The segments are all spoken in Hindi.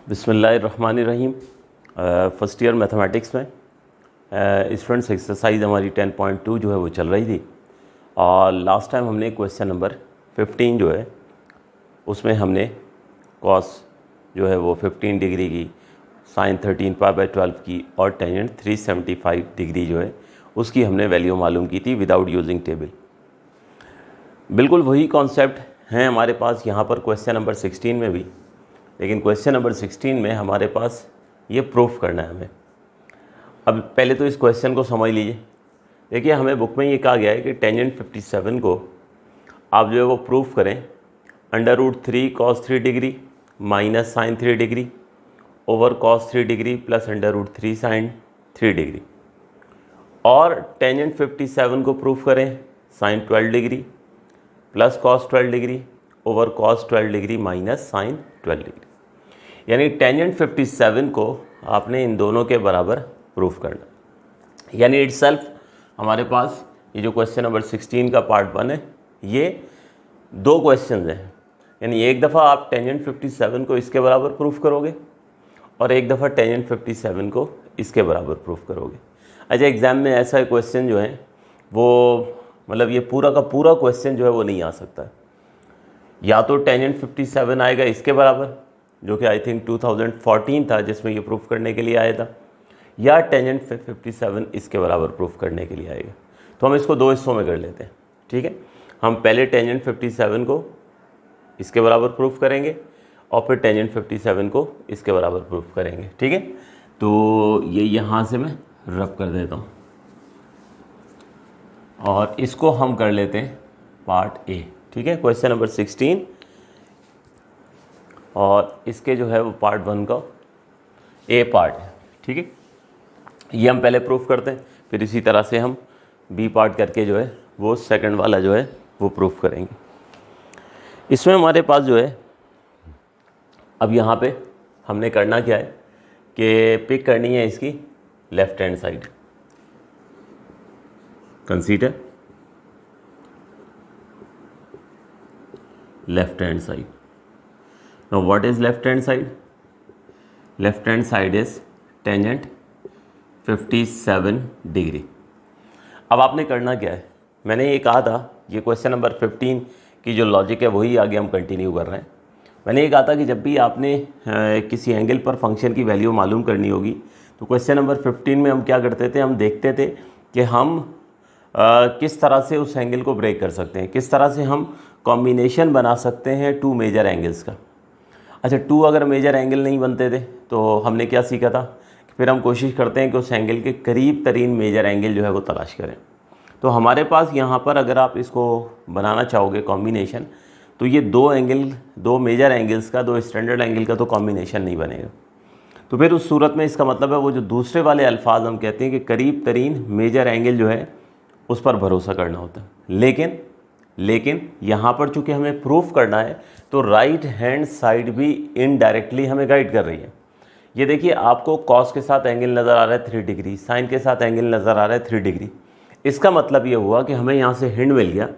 बिस्मिल्लाहिर्रहमानिर्रहीम। फ़र्स्ट ईयर मैथमेटिक्स में स्टूडेंट्स एक्सरसाइज हमारी 10.2 जो है वो चल रही थी और लास्ट टाइम हमने क्वेश्चन नंबर 15 जो है उसमें हमने कॉस जो है वो 15 डिग्री की, साइन 13π/12 की और टेंजेंट 375 डिग्री जो है उसकी हमने वैल्यू मालूम की थी विदाउट यूजिंग टेबल। बिल्कुल वही कॉन्सेप्ट हैं हमारे पास यहाँ पर क्वेश्चन नंबर 16 में भी, लेकिन क्वेश्चन नंबर 16 में हमारे पास ये प्रूफ करना है हमें। अब पहले तो इस क्वेश्चन को समझ लीजिए। देखिए हमें बुक में ये कहा गया है कि टेंजेंट 57 को आप जो है वो प्रूफ करें √3 cos 3 degree minus sine 3 degree over cos 3 degree plus √3 sine 3 degree, और टेंजेंट 57 को प्रूफ करें sine 12 degree plus cos 12 degree over cos 12 degree minus sine 12 degree. यानी टेंजेंट 57 को आपने इन दोनों के बराबर प्रूफ करना। यानी इटसेल्फ हमारे पास ये जो क्वेश्चन नंबर 16 का पार्ट 1 है, ये दो क्वेश्चंस हैं। यानी एक दफ़ा आप टेंजेंट 57 को इसके बराबर प्रूफ करोगे और एक दफ़ा टेंजेंट 57 को इसके बराबर प्रूफ करोगे। अच्छा, एग्ज़ाम में ऐसा क्वेश्चन जो है वो मतलब ये पूरा का पूरा क्वेश्चन जो है वो नहीं आ सकता। या तो टेंजेंट 57 आएगा इसके बराबर, जो कि आई थिंक 2014 था जिसमें ये प्रूफ करने के लिए आया था, या टेंजेंट 57 इसके बराबर प्रूफ करने के लिए आएगा। तो हम इसको दो हिस्सों में कर लेते हैं, ठीक है। हम पहले टेंजेंट 57 को इसके बराबर प्रूफ करेंगे और फिर टेंजेंट 57 को इसके बराबर प्रूफ करेंगे, ठीक है। तो ये यहाँ से मैं रब कर देता हूँ और इसको हम कर लेते हैं पार्ट ए, ठीक है। क्वेश्चन नंबर 16 और इसके जो है वो पार्ट 1 का ए पार्ट है, ठीक है। ये हम पहले प्रूफ करते हैं, फिर इसी तरह से हम बी पार्ट करके जो है वो सेकंड वाला जो है वो प्रूफ करेंगे। इसमें हमारे पास जो है अब यहाँ पे हमने करना क्या है कि पिक करनी है इसकी left hand side. Consider left hand side. Now what is left hand side? Left hand side is tangent 57 degree. अब आपने करना क्या है, मैंने ये कहा था, ये क्वेश्चन नंबर 15 की जो लॉजिक है वही आगे हम कंटिन्यू कर रहे हैं। मैंने ये कहा था कि जब भी आपने किसी एंगल पर फंक्शन की वैल्यू मालूम करनी होगी तो क्वेश्चन नंबर 15 में हम क्या करते थे, हम देखते थे कि हम किस तरह से उस एंगल को ब्रेक कर सकते हैं, किस तरह से हम कॉम्बिनेशन बना सकते हैं टू मेजर एंगल्स का। अच्छा, टू अगर मेजर एंगल नहीं बनते थे तो हमने क्या सीखा था कि फिर हम कोशिश करते हैं कि उस एंगल के करीब तरीन मेजर एंगल जो है वो तलाश करें। तो हमारे पास यहाँ पर अगर आप इसको बनाना चाहोगे कॉम्बिनेशन, तो ये दो मेजर एंगल्स का, दो स्टैंडर्ड एंगल का तो कॉम्बिनेशन नहीं बनेगा। तो फिर उस सूरत में इसका मतलब है वो जो दूसरे वाले अल्फाज हम कहते हैं कि करीब तरीन मेजर एंगल जो है उस पर भरोसा करना होता है। लेकिन यहाँ पर चूँकि हमें प्रूफ करना है तो राइट हैंड साइड भी इनडायरेक्टली हमें गाइड कर रही है। ये देखिए, आपको कॉस के साथ एंगल नज़र आ रहा है 3 डिग्री, साइन के साथ एंगल नज़र आ रहा है 3 डिग्री। इसका मतलब ये हुआ कि हमें यहाँ से हिंट मिल गया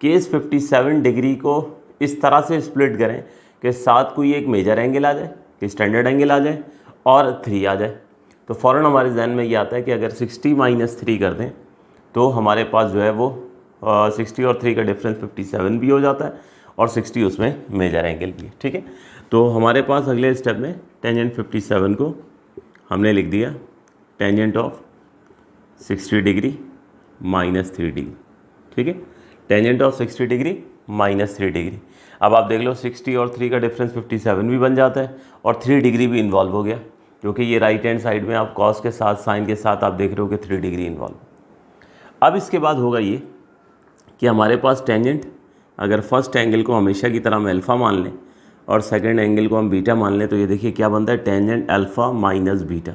कि इस 57 डिग्री को इस तरह से स्प्लिट करें कि साथ कोई एक मेजर एंगल आ जाए, कि स्टैंडर्ड एंगल आ जाए और 3 आ जाए। तो फ़ौरन हमारे जहन में ये आता है कि अगर 60 - 3 कर दें तो हमारे पास जो है वो 60 और 3 का डिफरेंस 57 भी हो जाता है और 60 उसमें मेजर एंगल भी है, ठीक है। तो हमारे पास अगले स्टेप में टेंजेंट 57 को हमने लिख दिया tangent of 60 degree minus 3 degree, ठीक है। Tangent of 60 degree minus 3 degree. अब आप देख लो 60 और 3 का डिफरेंस 57 भी बन जाता है और 3 डिग्री भी इन्वॉल्व हो गया, क्योंकि ये राइट हैंड साइड में आप कॉस के साथ साइन के साथ आप देख रहे हो कि 3 डिग्री इन्वॉल्व। अब इसके बाद होगा ये कि हमारे पास टेंजेंट, अगर फर्स्ट एंगल को हमेशा की तरह हम अल्फ़ा मान लें और सेकंड एंगल को हम बीटा मान लें, तो ये देखिए क्या बनता है, टेंजेंट अल्फ़ा माइनस बीटा।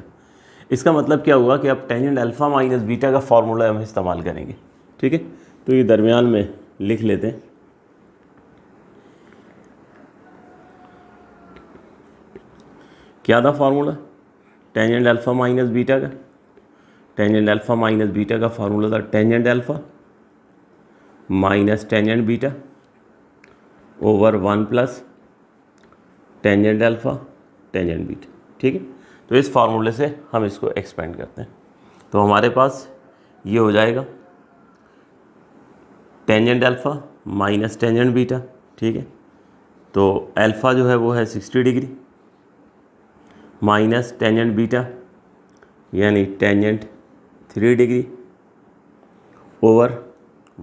इसका मतलब क्या हुआ कि अब टेंजेंट अल्फ़ा माइनस बीटा का फार्मूला हम इस्तेमाल करेंगे, ठीक है। तो ये दरमियान में लिख लेते हैं। क्या था formula tangent alpha minus beta का? टेंजेंट अल्फ़ा माइनस बीटा का फार्मूला था tangent alpha minus tangent beta over 1 plus tangent alpha tangent beta, ठीक है। तो इस फार्मूले से हम इसको एक्सपेंड करते हैं, तो हमारे पास ये हो जाएगा tangent alpha minus tangent beta, ठीक है। तो अल्फ़ा जो है वो है 60 डिग्री माइनस टेंजेंट बीटा यानी tangent 3 degree over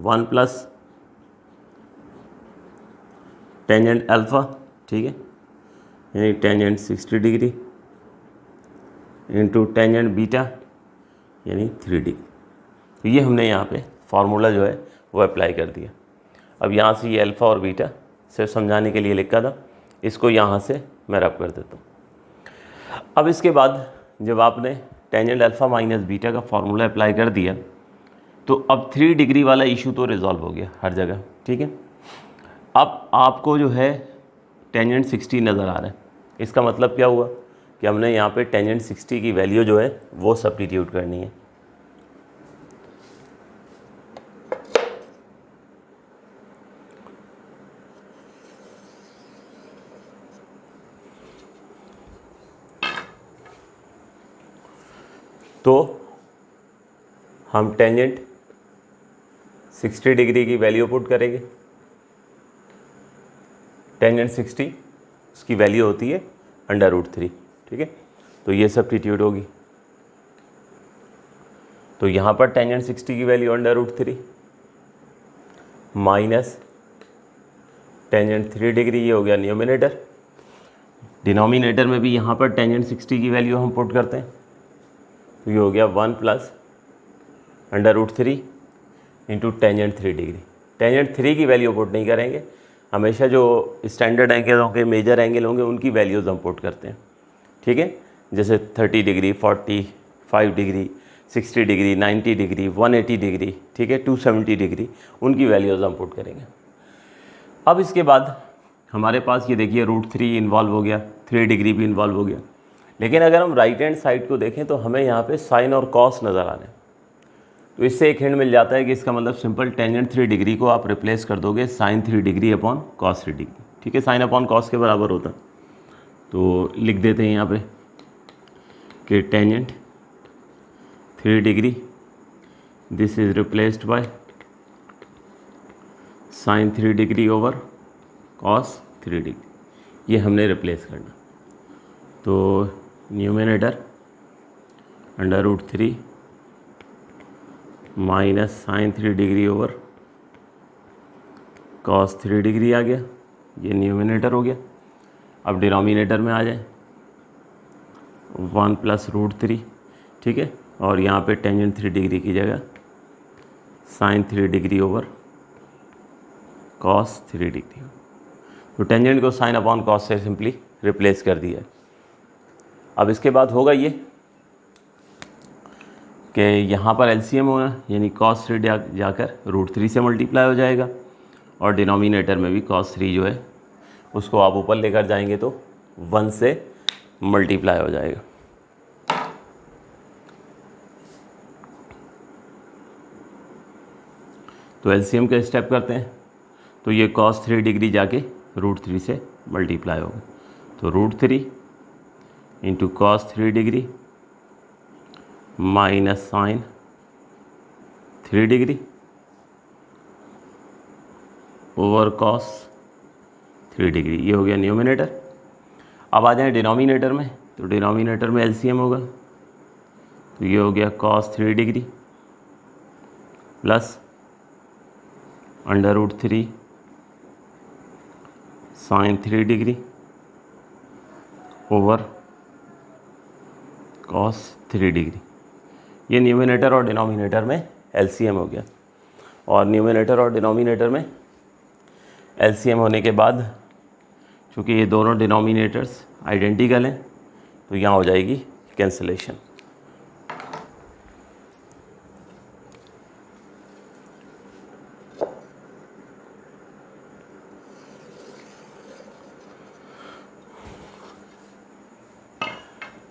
1 plus tangent alpha, ठीक है, यानी tangent 60 degree into tangent beta यानी 3 डिग्री। तो ये हमने यहाँ पे फार्मूला जो है वो अप्लाई कर दिया। अब यहाँ से ये अल्फ़ा और बीटा सिर्फ समझाने के लिए लिखा था, इसको यहाँ से मैं रब कर देता हूँ। अब इसके बाद जब आपने टेंजेंट अल्फ़ा माइनस बीटा का फार्मूला अप्लाई कर दिया तो अब 3 डिग्री वाला इशू तो रिजॉल्व हो गया हर जगह, ठीक है। अब आपको जो है टेंजेंट 60 नज़र आ रहा है, इसका मतलब क्या हुआ कि हमने यहाँ पे टेंजेंट 60 की वैल्यू जो है वो सब्स्टिट्यूट करनी है। तो हम टेंजेंट 60 डिग्री की वैल्यू पुट करेंगे। टेंजेंट 60 उसकी वैल्यू होती है √3, ठीक है। तो ये सब्स्टिट्यूट होगी, तो यहाँ पर टेंजेंट 60 की वैल्यू √3 माइनस टेंजेंट 3 डिग्री, ये हो गया न्यूमिनेटर। डिनोमिनेटर में भी यहाँ पर टेंजेंट 60 की वैल्यू हम पुट करते हैं, तो ये हो गया 1 plus √3 into tangent 3 degree. Tangent 3 की वैल्यू पुट नहीं करेंगे, हमेशा जो स्टैंडर्ड एंगल होंगे, मेजर एंगल होंगे, उनकी वैल्यूज़ हम पुट करते हैं, ठीक है। जैसे 30 degree, 45 degree, 60 degree, 90 degree, 180 degree, ठीक है, 270 डिग्री, उनकी वैल्यूज़ हम पुट करेंगे। अब इसके बाद हमारे पास ये देखिए √3 इन्वॉल्व हो गया, 3 डिग्री भी इन्वॉल्व हो गया। लेकिन अगर हम राइट हैंड साइड को देखें तो हमें यहाँ पे साइन और कॉस नज़र आ रहे हैं, तो इससे एक हिंट मिल जाता है कि इसका मतलब सिंपल टेंजेंट 3 डिग्री को आप रिप्लेस कर दोगे sine 3 degree upon cos 3 degree, ठीक है। साइन अपॉन कॉस के बराबर होता है, तो लिख देते हैं यहाँ पे कि tangent 3 degree this is replaced by sine 3 degree over cos 3 degree, ये हमने रिप्लेस करना। तो numerator √3 minus sine 3 degree over cos 3 degree आ गया, ये न्यूमिनेटर हो गया। अब डिनोमिनेटर में आ जाए 1 प्लस √3, ठीक है, और यहाँ पे टेंजेंट 3 डिग्री की जगह sine 3 degree over cos 3 degree. तो टेंजेंट को साइन अपॉन कॉस से सिंपली रिप्लेस कर दिया। अब इसके बाद होगा ये कि यहाँ पर एलसीएम होना, यानी cos 3 जाकर √3 से मल्टीप्लाई हो जाएगा, और डिनोमिनेटर में भी cos 3 जो है उसको आप ऊपर लेकर जाएंगे तो 1 से मल्टीप्लाई हो जाएगा। तो एलसीएम का स्टेप करते हैं, तो ये cos 3 डिग्री जाके √3 से मल्टीप्लाई होगा, तो √3 into cos 3 degree minus sine 3 degree over cos 3 degree, ये हो गया न्यूमिनेटर। अब आ जाए डिनोमिनेटर में, तो डिनोमिनेटर में एलसीएम होगा, तो ये हो गया cos 3 degree plus √3 sine 3 degree over cos 3 degree. ये न्यूमिनेटर और डिनोमिनेटर में एलसीएम हो गया, और न्यूमिनेटर और डिनोमिनेटर में एलसीएम होने के बाद चूँकि ये दोनों डिनोमिनेटर्स आइडेंटिकल हैं तो यहाँ हो जाएगी कैंसलेशन।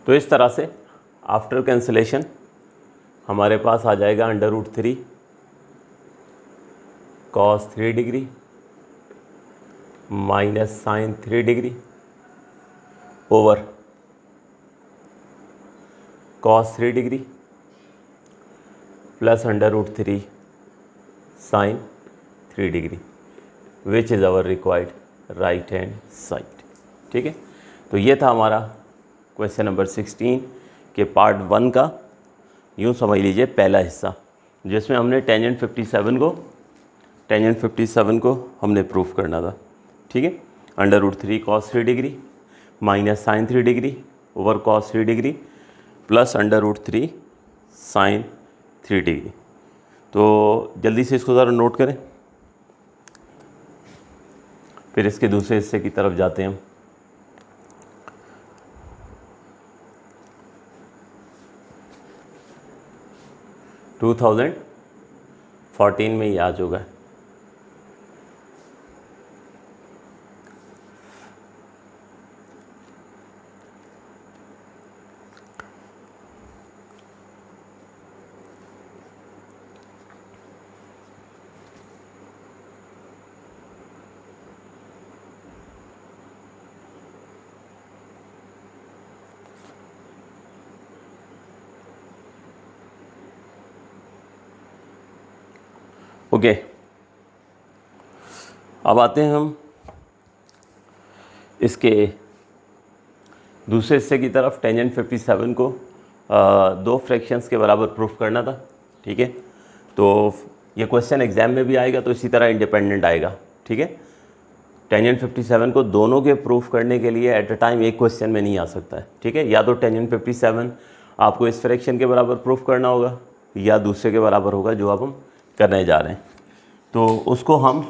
तो इस तरह से आफ्टर कैंसलेशन हमारे पास आ जाएगा √3 cos 3 degree minus sine 3 degree over cos 3 degree plus √3 sin 3 degree which is our required right hand side. ठीक है, तो ये था हमारा क्वेश्चन नंबर 16 के पार्ट 1 का, यूँ समझ लीजिए पहला हिस्सा, जिसमें हमने टेंजेंट 57 को हमने प्रूफ करना था। ठीक है, √3 cos 3 degree minus sin 3 degree over cos 3 degree plus √3 sin 3 degree. तो जल्दी से इसको ज़रा नोट करें, फिर इसके दूसरे हिस्से की तरफ जाते हैं हम। टू 2014 में ही आ चुका है। ओके, अब आते हैं हम इसके दूसरे हिस्से की तरफ। टेंजेंट 57 को दो फ्रैक्शंस के बराबर प्रूफ करना था। ठीक है, तो ये क्वेश्चन एग्जाम में भी आएगा, तो इसी तरह इंडिपेंडेंट आएगा। ठीक है, टेंजेंट 57 को दोनों के प्रूफ करने के लिए एट अ टाइम एक क्वेश्चन में नहीं आ सकता है। ठीक है, या तो टेंजेंट 57 आपको इस फ्रैक्शन के बराबर प्रूफ करना होगा या दूसरे के बराबर होगा जो अब हम करने जा रहे हैं। तो उसको हम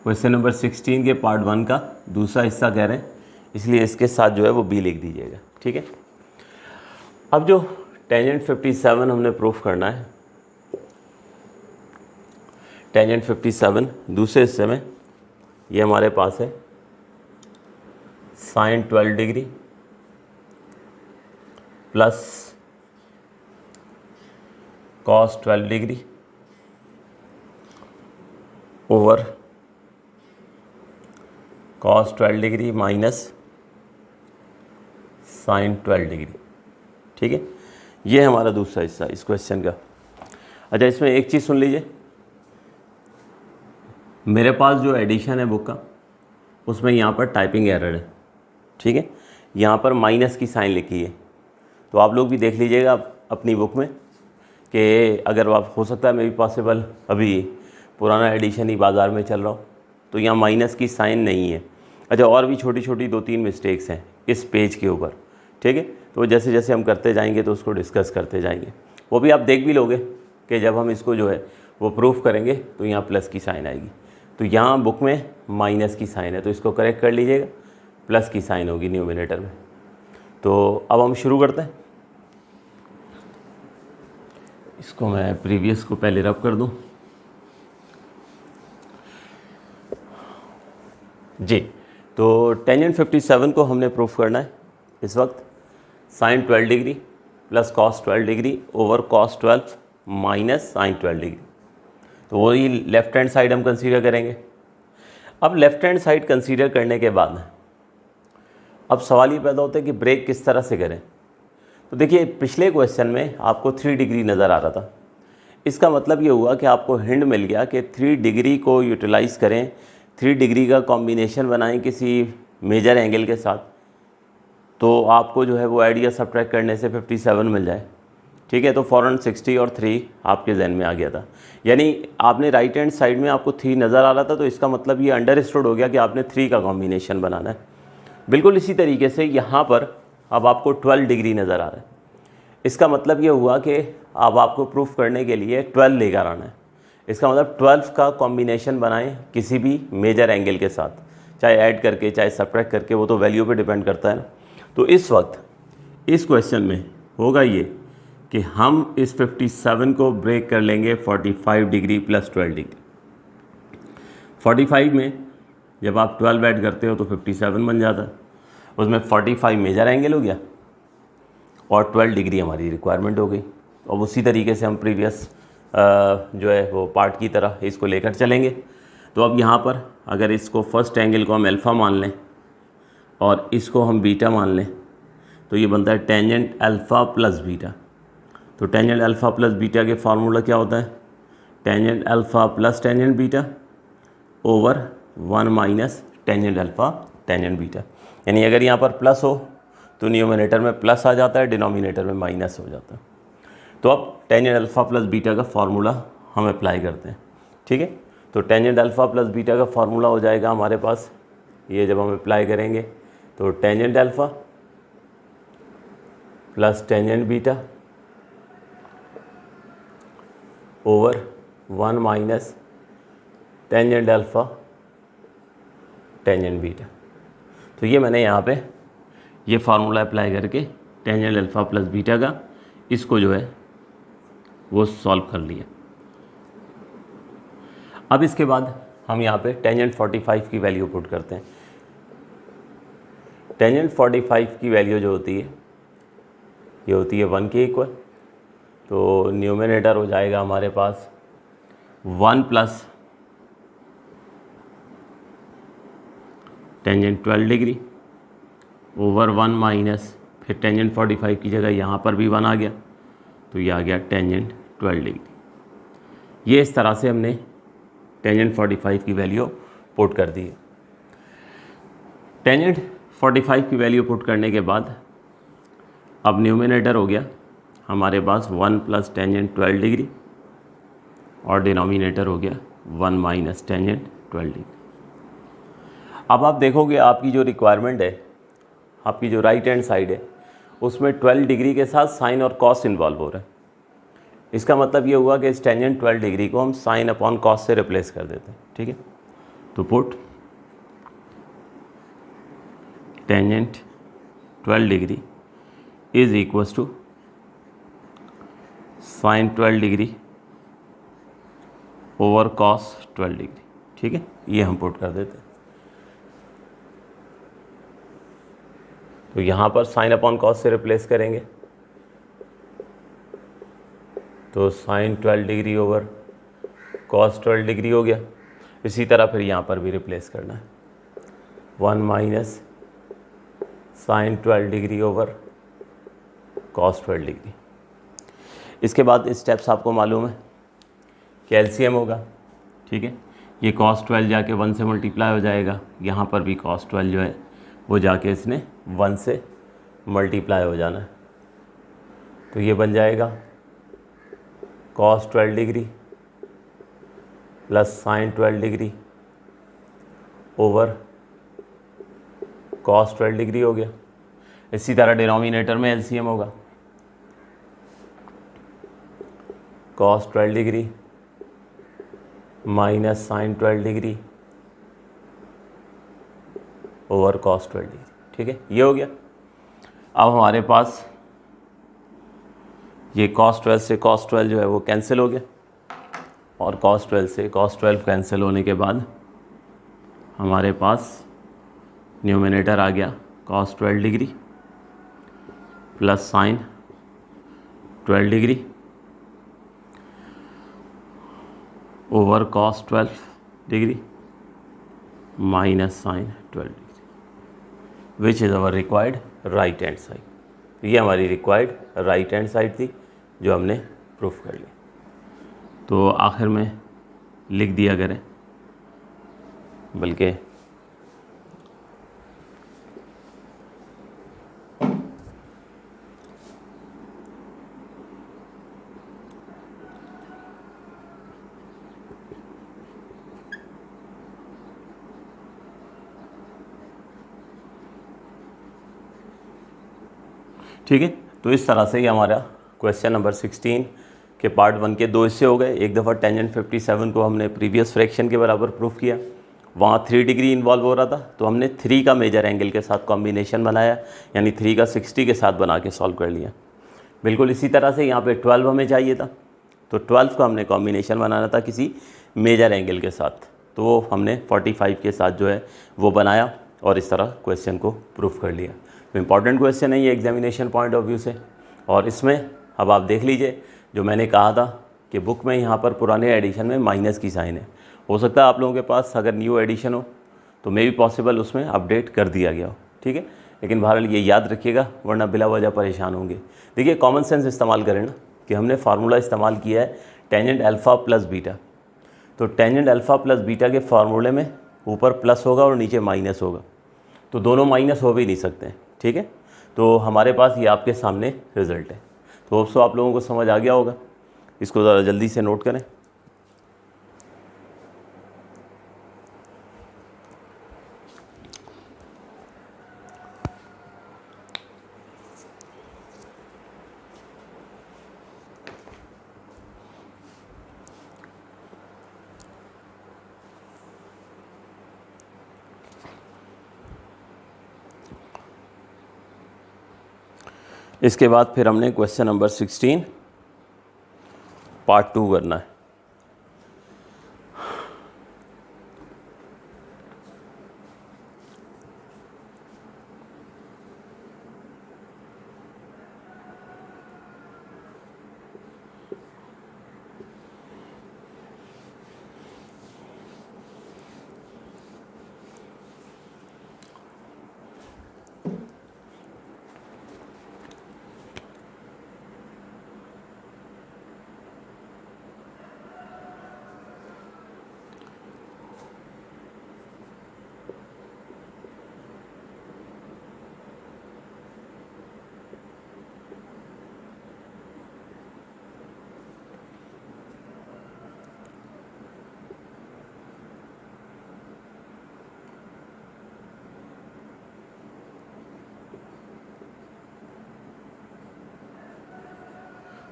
क्वेश्चन नंबर 16 के पार्ट 1 का दूसरा हिस्सा कह रहे हैं, इसलिए इसके साथ जो है वो बी लिख दीजिएगा। ठीक है, अब जो टेंजेंट 57 हमने प्रूफ करना है, टेंजेंट 57 दूसरे हिस्से में ये हमारे पास है sin 12 degree plus cos 12 degree over cos 12 degree minus sin 12 degree. ठीक है, ये हमारा दूसरा हिस्सा इस क्वेश्चन का। अच्छा, इसमें एक चीज़ सुन लीजिए, मेरे पास जो एडिशन है बुक का, उसमें यहाँ पर टाइपिंग एरर है। ठीक है, यहाँ पर माइनस की साइन लिखी है, तो आप लोग भी देख लीजिएगा अपनी बुक में कि अगर आप, हो सकता है मे भी पॉसिबल अभी पुराना एडिशन ही बाज़ार में चल रहा हो, तो यहाँ माइनस की साइन नहीं है। अच्छा, और भी छोटी छोटी 2-3 मिस्टेक्स हैं इस पेज के ऊपर। ठीक है, तो जैसे जैसे हम करते जाएंगे तो उसको डिस्कस करते जाएंगे, वो भी आप देख भी लोगे कि जब हम इसको जो है वो प्रूफ करेंगे तो यहाँ प्लस की साइन आएगी। तो यहाँ बुक में माइनस की साइन है, तो इसको करेक्ट कर लीजिएगा, प्लस की साइन होगी न्यूमिनेटर में। तो अब हम शुरू करते हैं। इसको मैं प्रीवियस को पहले रब कर दूं जी। तो टेंजेंट 57 को हमने प्रूफ करना है इस वक्त, sin 12 degree plus cos 12 degree over cos 12 minus sin 12 degree. तो वही लेफ़्ट हैंड साइड हम कंसीडर करेंगे। अब लेफ़्ट हैंड साइड कंसीडर करने के बाद अब सवाल ये पैदा होता है कि ब्रेक किस तरह से करें। तो देखिए, पिछले क्वेश्चन में आपको 3 डिग्री नज़र आ रहा था, इसका मतलब ये हुआ कि आपको हिंट मिल गया कि 3 डिग्री को यूटिलाइज़ करें, 3 डिग्री का कॉम्बिनेशन बनाएं किसी मेजर एंगल के साथ, तो आपको जो है वो आइडिया सब्ट्रैक्ट करने से 57 मिल जाए। ठीक है, तो फ़ौरन 60 और 3 आपके जहन में आ गया था, यानी आपने राइट हैंड साइड में आपको 3 नज़र आ रहा था, तो इसका मतलब ये अंडरस्टूड हो गया कि आपने 3 का कॉम्बिनेशन बनाना है। बिल्कुल इसी तरीके से यहाँ पर अब आपको 12 डिग्री नज़र आ रहा है, इसका मतलब ये हुआ कि अब आपको प्रूफ करने के लिए 12 लेकर आना है। इसका मतलब 12 का कॉम्बिनेशन बनाएं किसी भी मेजर एंगल के साथ, चाहे ऐड करके चाहे सब्ट्रैक्ट करके, वो तो वैल्यू पे डिपेंड करता है ना। तो इस वक्त इस क्वेश्चन में होगा ये कि हम इस 57 को ब्रेक कर लेंगे 45 डिग्री प्लस 12 डिग्री। 45 में जब आप 12 ऐड करते हो तो 57 बन जाता है, उसमें 45 मेजर एंगल हो गया और 12 डिग्री हमारी रिक्वायरमेंट हो गई। अब उसी तरीके से हम प्रीवियस जो है वो पार्ट की तरह इसको लेकर चलेंगे। तो अब यहाँ पर अगर इसको फर्स्ट एंगल को हम अल्फ़ा मान लें और इसको हम बीटा मान लें, तो ये बनता है टेंजेंट अल्फ़ा प्लस बीटा। तो टेंजेंट अल्फ़ा प्लस बीटा के फार्मूला क्या होता है, tangent alpha plus tangent beta over 1 minus tangent alpha tangent beta. यानी अगर यहाँ पर प्लस हो तो न्यूमरेटर में प्लस आ जाता है, डिनोमिनेटर में माइनस हो जाता है। तो अब टेंजेंट अल्फ़ा प्लस बीटा का फार्मूला हम अप्लाई करते हैं, ठीक है। तो टेंजेंट अल्फ़ा प्लस बीटा का फार्मूला हो जाएगा हमारे पास, ये जब हम अप्लाई करेंगे तो tangent alpha plus tangent beta over 1 minus tangent alpha tangent beta. तो ये मैंने यहाँ पे ये फार्मूला अप्लाई करके टेंजेंट अल्फ़ा प्लस बीटा का इसको जो है वो सॉल्व कर लिया। अब इसके बाद हम यहाँ पे टेंजेंट 45 की वैल्यू पुट करते हैं। टेंजेंट 45 की वैल्यू जो होती है ये होती है 1 के इक्वल। तो न्यूमरेटर हो जाएगा हमारे पास 1 plus tangent 12 degree over 1 minus, फिर टेंजेंट 45 की जगह यहाँ पर भी 1 आ गया, तो ये आ गया टेंजेंट 12 डिग्री। ये इस तरह से हमने टेंजेंट 45 की वैल्यू पुट कर दी है। टेंजेंट 45 की वैल्यू पुट करने के बाद अब न्यूमरेटर हो गया हमारे पास 1 प्लस टेंजेंट 12 डिग्री और डिनोमिनेटर हो गया 1 माइनस टेंजेंट 12 डिग्री। अब आप देखोगे आपकी जो रिक्वायरमेंट है, आपकी जो राइट हैंड साइड है उसमें 12 डिग्री के साथ साइन और कॉस इन्वॉल्व हो रहा है। इसका मतलब ये हुआ कि इस टेंजेंट 12 डिग्री को हम साइन अपॉन कॉस से रिप्लेस कर देते हैं, ठीक है। तो put tangent 12 degree is equals to sine 12 degree over cos 12 degree, ठीक है। ये हम पुट कर देते हैं। तो यहाँ पर साइन अपॉन कॉस से रिप्लेस करेंगे तो sine 12 degree over cos 12 degree हो गया। इसी तरह फिर यहाँ पर भी रिप्लेस करना है 1 minus sine 12 degree over cos 12 degree. इसके बाद स्टेप्स आपको मालूम है कि एलसीएम होगा, ठीक है। ये कॉस 12 जाके 1 से मल्टीप्लाई हो जाएगा, यहाँ पर भी कॉस 12 जो है वो जाके इसने 1 से मल्टीप्लाई हो जाना है। तो ये बन जाएगा cos 12 degree plus sine 12 degree over cos 12 degree हो गया। इसी तरह डिनोमिनेटर में एलसीएम होगा cos 12 degree minus sine 12 degree over cos 12 degree, ठीक है। ये हो गया। अब हमारे पास ये cos 12 से cos 12 जो है वो कैंसिल हो गया और cos 12 से cos 12 कैंसिल होने के बाद हमारे पास न्यूमरेटर आ गया cos 12 degree plus sine 12 degree over cos 12 degree minus sine 12 degree, which is our required right hand side. ये हमारी रिक्वायर्ड राइट हैंड साइड थी जो हमने प्रूफ कर ली। तो आखिर में लिख दिया करें, बल्कि ठीक है। तो इस तरह से ही हमारा क्वेश्चन नंबर 16 के पार्ट 1 के 2 हिस्से हो गए। एक दफ़ा टेंजेंट 57 को हमने प्रीवियस फ्रैक्शन के बराबर प्रूफ किया, वहाँ 3 डिग्री इन्वॉल्व हो रहा था, तो हमने 3 का मेजर एंगल के साथ कॉम्बिनेशन बनाया, यानी 3 का 60 के साथ बना के सॉल्व कर लिया। बिल्कुल इसी तरह से यहाँ पे 12 हमें चाहिए था, तो 12 का हमने कॉम्बिनेशन बनाना था किसी मेजर एंगल के साथ, तो वो हमने 45 के साथ जो है वो बनाया और इस तरह क्वेश्चन को प्रूफ कर लिया। तो इम्पॉर्टेंट क्वेश्चन है ये एग्जामिनेशन पॉइंट ऑफ व्यू से। और इसमें अब आप देख लीजिए, जो मैंने कहा था कि बुक में यहाँ पर पुराने एडिशन में माइनस की साइन है, हो सकता है आप लोगों के पास अगर न्यू एडिशन हो तो मे भी पॉसिबल उसमें अपडेट कर दिया गया हो, ठीक है। लेकिन बहरहाल ये याद रखिएगा वरना बिला वजह परेशान होंगे। देखिए कॉमन सेंस इस्तेमाल करें ना कि हमने फार्मूला इस्तेमाल किया है टेंजेंट अल्फ़ा प्लस बीटा, तो टेंजेंट अल्फ़ा प्लस बीटा के फार्मूले में ऊपर प्लस होगा और नीचे माइनस होगा, तो दोनों माइनस हो भी नहीं सकते हैं, ठीक है। तो हमारे पास ये आपके सामने रिज़ल्ट है। तो होप सो आप लोगों को समझ आ गया होगा, इसको ज़रा जल्दी से नोट करें। इसके बाद फिर हमने क्वेश्चन नंबर 16 पार्ट 2 करना है।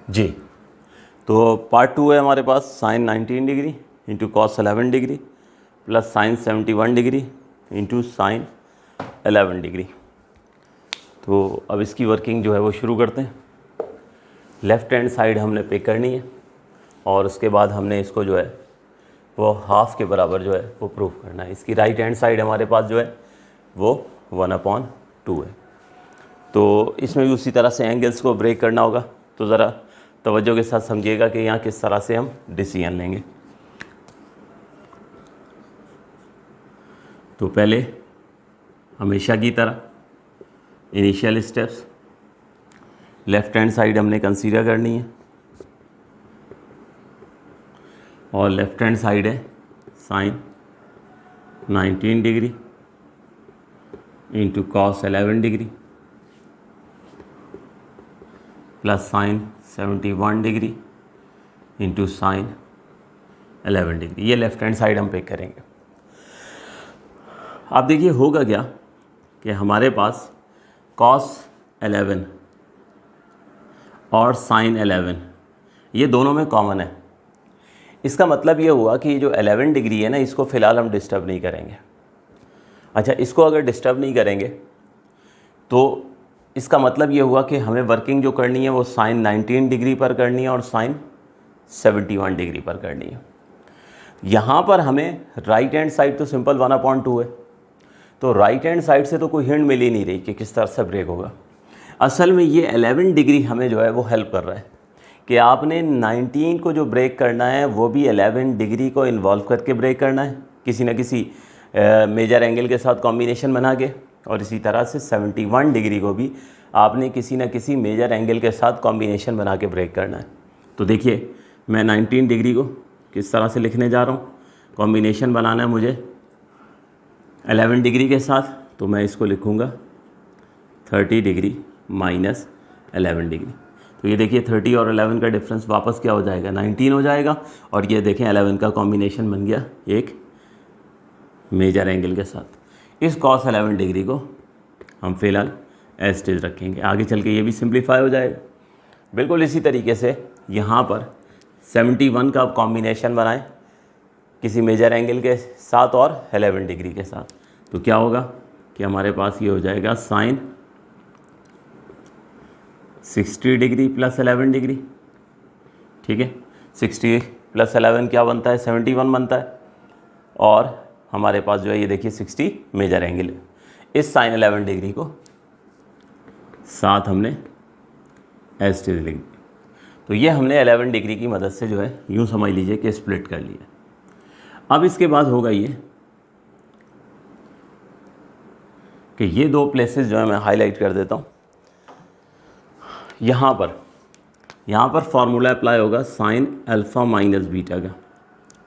जी, तो पार्ट 2 है हमारे पास sine 19 degree into cos 11 degree plus sine 71 degree into sine 11 degree. तो अब इसकी वर्किंग जो है वो शुरू करते हैं। लेफ़्ट हैंड साइड हमने पे करनी है और उसके बाद हमने इसको जो है वो हाफ़ के बराबर जो है वो प्रूव करना है। इसकी राइट हैंड साइड हमारे पास जो है वो 1/2 है। तो इसमें भी उसी तरह से एंगल्स को ब्रेक करना होगा, तो ज़रा तवज्जो के साथ समझिएगा कि यहाँ किस तरह से हम डिसीजन लेंगे। तो पहले हमेशा की तरह initial steps, left hand side हमने कंसीडर करनी है और लेफ़्ट हैंड साइड है sine 19 degree into cos 11 degree plus sine 71 degree into sine 11 degree. ये लेफ़्ट हैंड साइड हम पिक करेंगे। आप देखिए होगा क्या कि हमारे पास कॉस 11 और साइन 11 ये दोनों में कॉमन है। इसका मतलब ये हुआ कि ये जो 11 डिग्री है ना, इसको फ़िलहाल हम डिस्टर्ब नहीं करेंगे। अच्छा, इसको अगर डिस्टर्ब नहीं करेंगे तो इसका मतलब ये हुआ कि हमें वर्किंग जो करनी है वो साइन 19 डिग्री पर करनी है और साइन 71 डिग्री पर करनी है। यहाँ पर हमें राइट हैंड साइड तो सिंपल 1/2 है, तो राइट हैंड साइड से तो कोई हिंट मिल ही नहीं रही कि किस तरह से ब्रेक होगा। असल में ये 11 डिग्री हमें जो है वो हेल्प कर रहा है कि आपने 19 को जो ब्रेक करना है वो भी 11 डिग्री को इन्वॉल्व करके ब्रेक करना है, किसी न किसी मेजर एंगल के साथ कॉम्बिनेशन बना के, और इसी तरह से 71 डिग्री को भी आपने किसी न किसी मेजर एंगल के साथ कॉम्बिनेशन बना के ब्रेक करना है। तो देखिए मैं 19 डिग्री को किस तरह से लिखने जा रहा हूँ, कॉम्बिनेशन बनाना है मुझे 11 डिग्री के साथ, तो मैं इसको लिखूँगा 30 डिग्री माइनस 11 डिग्री। तो ये देखिए 30 और 11 का डिफरेंस वापस क्या हो जाएगा, 19 हो जाएगा, और ये देखें 11 का कॉम्बिनेशन बन गया एक मेजर एंगल के साथ। इस कॉस 11 डिग्री को हम फिलहाल एज इट इज़ रखेंगे, आगे चल के ये भी सिंप्लीफाई हो जाएगा। बिल्कुल इसी तरीके से यहाँ पर 71 का कॉम्बिनेशन बनाएं किसी मेजर एंगल के साथ और 11 डिग्री के साथ, तो क्या होगा कि हमारे पास ये हो जाएगा साइन 60 डिग्री प्लस 11 डिग्री। ठीक है, 60 प्लस 11 क्या बनता है, 71 बनता है, और हमारे पास जो है ये देखिए 60 मेजर एंगल है। इस साइन 11 डिग्री को साथ हमने एज इट इज़ लिख दिया। तो ये हमने 11 डिग्री की मदद से जो है यूँ समझ लीजिए कि स्प्लिट कर लिया। अब इसके बाद होगा ये कि ये दो प्लेसेस जो है मैं हाईलाइट कर देता हूँ। यहाँ पर फार्मूला अप्लाई होगा साइन अल्फ़ा माइनस बीटा का,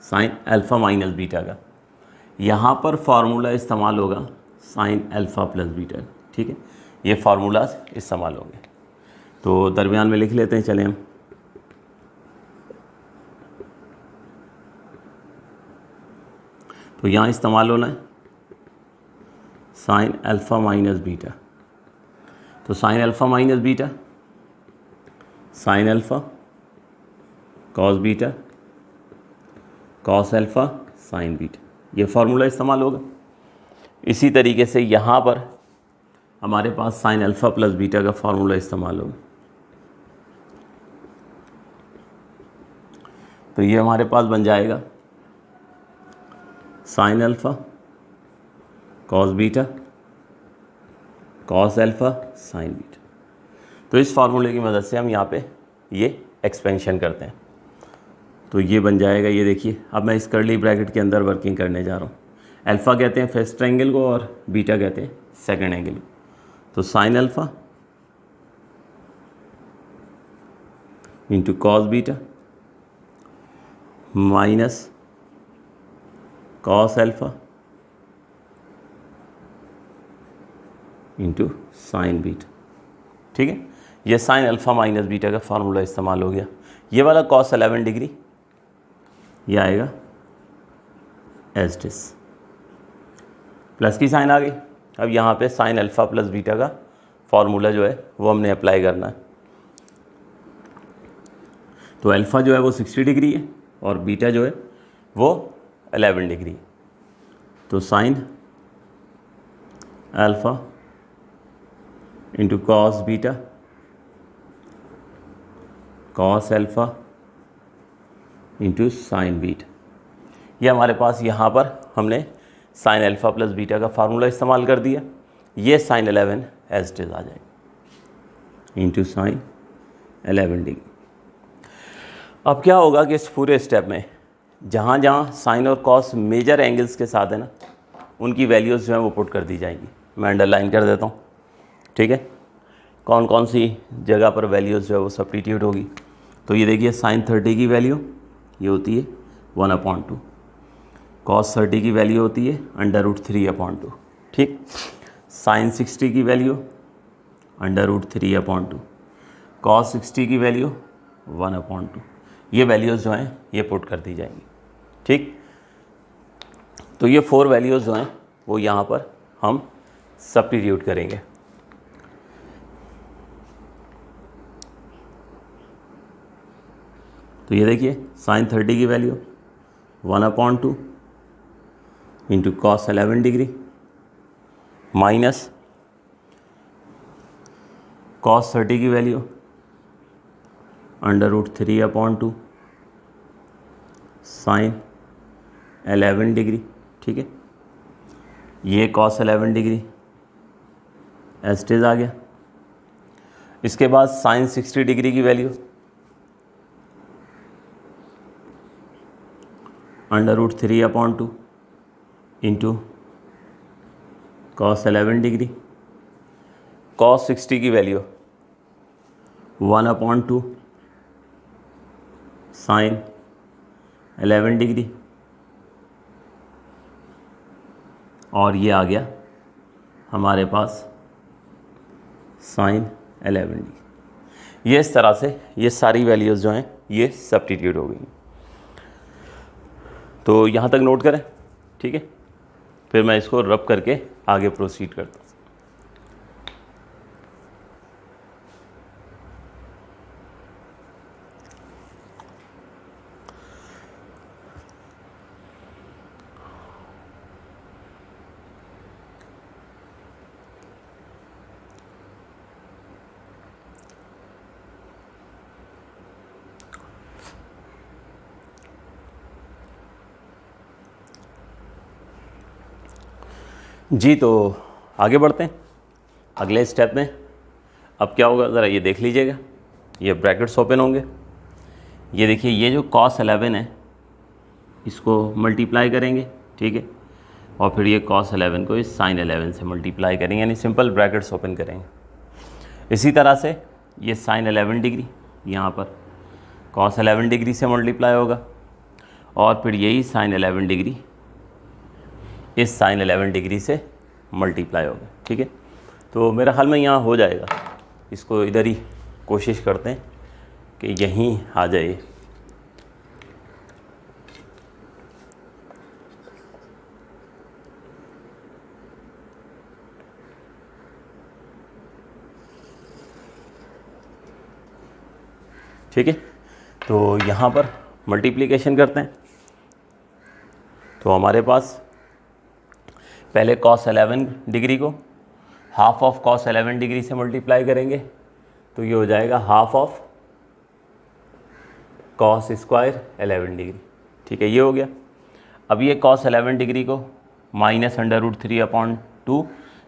साइन अल्फ़ा माइनस बीटा का। यहाँ पर फार्मूला इस्तेमाल होगा साइन अल्फ़ा प्लस बीटा का। ठीक है, ये फार्मूलाज इस्तेमाल होंगे। तो दरमियान में लिख लेते हैं, चलें हम। तो यहाँ इस्तेमाल होना है साइन अल्फ़ा माइनस बीटा। तो sine alpha minus beta, sine alpha cos beta, cos alpha sine beta, ये फार्मूला इस्तेमाल होगा। इसी तरीके से यहाँ पर हमारे पास साइन अल्फ़ा प्लस बीटा का फार्मूला इस्तेमाल होगा। तो ये हमारे पास बन जाएगा sine alpha cos beta cos alpha sine beta. तो इस फार्मूले की मदद से हम यहाँ पे ये एक्सपेंशन करते हैं। तो ये बन जाएगा, ये देखिए, अब मैं इस कर्ली ब्रैकेट के अंदर वर्किंग करने जा रहा हूँ। अल्फ़ा कहते हैं फर्स्ट एंगल को और बीटा कहते हैं सेकंड एंगल को। तो sine alpha into cos beta minus cos alpha into sine beta. ठीक है, ये साइन अल्फ़ा माइनस बीटा का फार्मूला इस्तेमाल हो गया। ये वाला कॉस 11 डिग्री ये आएगा एज इट इज, प्लस की साइन आ गई। अब यहाँ पे साइन अल्फ़ा प्लस बीटा का फार्मूला जो है वो हमने अप्लाई करना है। तो अल्फ़ा जो है वो 60 डिग्री है और बीटा जो है वो 11 डिग्री। तो sine alpha into cos beta cos alpha into sine beta. ये हमारे पास यहाँ पर हमने साइन अल्फ़ा प्लस बीटा का फार्मूला इस्तेमाल कर दिया। ये साइन 11 एज इट इज आ जाएगा इंटू साइन 11 डिग्री। अब क्या होगा कि इस पूरे स्टेप में जहाँ जहाँ साइन और कॉस मेजर एंगल्स के साथ है ना, उनकी वैल्यूज़ जो है वो पुट कर दी जाएंगी। मैं अंडरलाइन कर देता हूँ। ठीक है, कौन कौन सी जगह पर वैल्यूज़ जो है वो सब्स्टिट्यूट होगी। तो ये देखिए, साइन 30 की वैल्यू ये होती है 1/2, कॉस 30 की वैल्यू होती है √3/2। ठीक, साइन 60 की वैल्यू √3/2, कॉस 60 की वैल्यू 1/2। ये वैल्यूज़ जो हैं ये पुट कर दी जाएंगी। ठीक, तो ये 4 वैल्यूज़ जो हैं वो यहाँ पर हम सब्स्टिट्यूट करेंगे। तो ये देखिए, साइन 30 की value 1/2 into cos 11 degree minus cos 30 की वैल्यू √3/2 साइन 11 डिग्री। ठीक है, ये cos 11 degree as it is आ गया। इसके बाद साइन 60 डिग्री की value √3/2 into cos 11 degree, cos 60 की वैल्यू 1/2 साइन 11 डिग्री, और ये आ गया हमारे पास साइन 11 डिग्री। ये इस तरह से ये सारी वैल्यूज़ जो हैं ये सब्स्टिट्यूट हो गई। तो यहाँ तक नोट करें। ठीक है, फिर मैं इसको रब करके आगे प्रोसीड करता हूँ। जी, तो आगे बढ़ते हैं अगले स्टेप में। अब क्या होगा ज़रा ये देख लीजिएगा, ये ब्रैकेट्स ओपन होंगे। ये देखिए, ये जो cos 11 है इसको मल्टीप्लाई करेंगे। ठीक है, और फिर ये cos 11 को इस sin 11 से मल्टीप्लाई करेंगे, यानी सिंपल ब्रैकेट्स ओपन करेंगे। इसी तरह से ये sin 11 डिग्री यहाँ पर cos 11 डिग्री से मल्टीप्लाई होगा और फिर यही sin 11 डिग्री इस sin 11 डिग्री से मल्टीप्लाई होगा। ठीक है, तो मेरा ख्याल में यहाँ हो जाएगा। इसको इधर ही कोशिश करते हैं कि यहीं आ जाए। ठीक है, तो यहाँ पर मल्टीप्लिकेशन करते हैं। तो हमारे पास पहले cos 11 डिग्री को हाफ ऑफ cos 11 डिग्री से मल्टीप्लाई करेंगे, तो ये हो जाएगा half of cos square 11 degree. ठीक है, ये हो गया। अब ये cos 11 डिग्री को -√3/2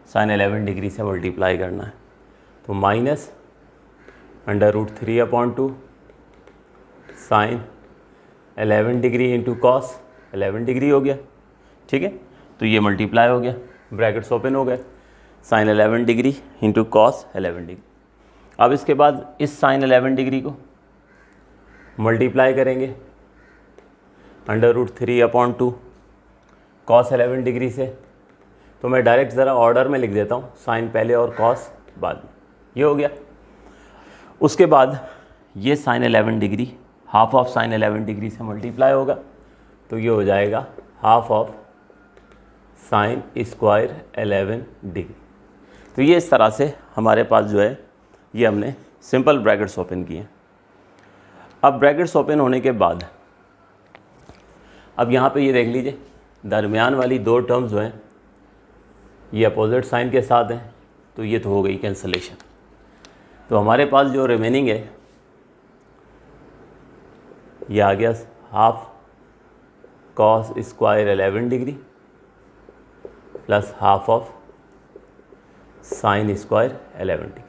sin 11 डिग्री से मल्टीप्लाई करना है, तो -√3/2 sin 11 degree into cos 11 degree हो गया। ठीक है, तो ये मल्टीप्लाई हो गया, ब्रैकेट्स ओपन हो गए, sin 11 degree into cos 11 degree. अब इसके बाद इस sin 11 डिग्री को मल्टीप्लाई करेंगे √3/2 cos 11 डिग्री से। तो मैं डायरेक्ट ज़रा ऑर्डर में लिख देता हूँ, sin पहले और cos बाद में। ये हो गया। उसके बाद ये sin 11 degree half of sin 11 degree से मल्टीप्लाई होगा, तो ये हो जाएगा half of sin square 11 degree. तो ये इस तरह से हमारे पास जो है ये हमने सिंपल ब्रैकेट्स ओपन किए। अब ब्रैकेट्स ओपन होने के बाद अब यहाँ पे ये देख लीजिए, दरमियान वाली दो टर्म्स जो हैं ये अपोजिट साइन के साथ हैं, तो ये तो हो गई कैंसलेशन। तो हमारे पास जो रिमेनिंग है ये आ गया half cos square 11 degree plus half of sin square 11 degree.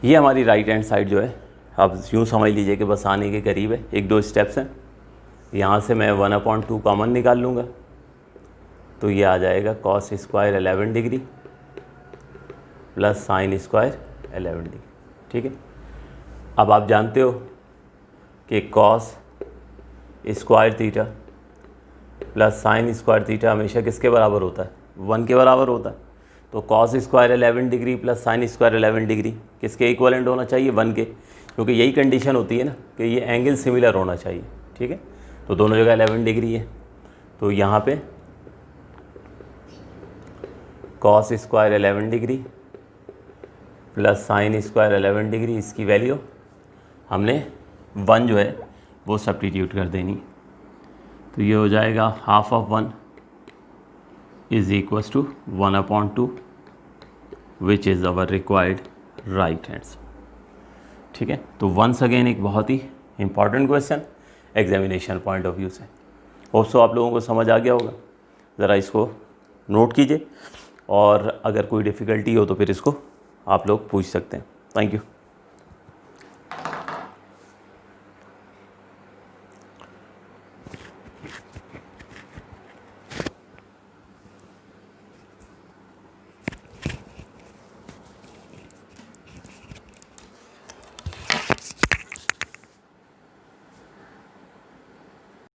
ये हमारी राइट हैंड साइड जो है, आप यूँ समझ लीजिए कि बस आने के करीब है। एक दो स्टेप्स हैं, यहाँ से मैं 1/2 कॉमन निकाल लूँगा, तो ये आ जाएगा cos square 11 degree plus sin square 11 degree. ठीक है, अब आप जानते हो कि cos square theta plus sin square theta हमेशा किसके बराबर होता है? 1 के बराबर होता है। तो cos square 11 degree plus sin square 11 degree किसके इक्वलेंट होना चाहिए? 1 के, क्योंकि यही कंडीशन होती है ना कि ये एंगल सिमिलर होना चाहिए। ठीक है, तो दोनों जगह 11 डिग्री है, तो यहाँ पे cos square 11 degree plus sin square 11 degree, इसकी वैल्यू हमने 1 जो है वो सब्स्टिट्यूट कर देनी। तो ये हो जाएगा half of 1 is equals to 1/2 which is our required right hands. ठीक है, तो वंस अगेन एक बहुत ही important question examination point of view से। होप सो आप लोगों को समझ आ गया होगा। ज़रा इसको नोट कीजिए और अगर कोई डिफ़िकल्टी हो तो फिर इसको आप लोग पूछ सकते हैं। Thank you.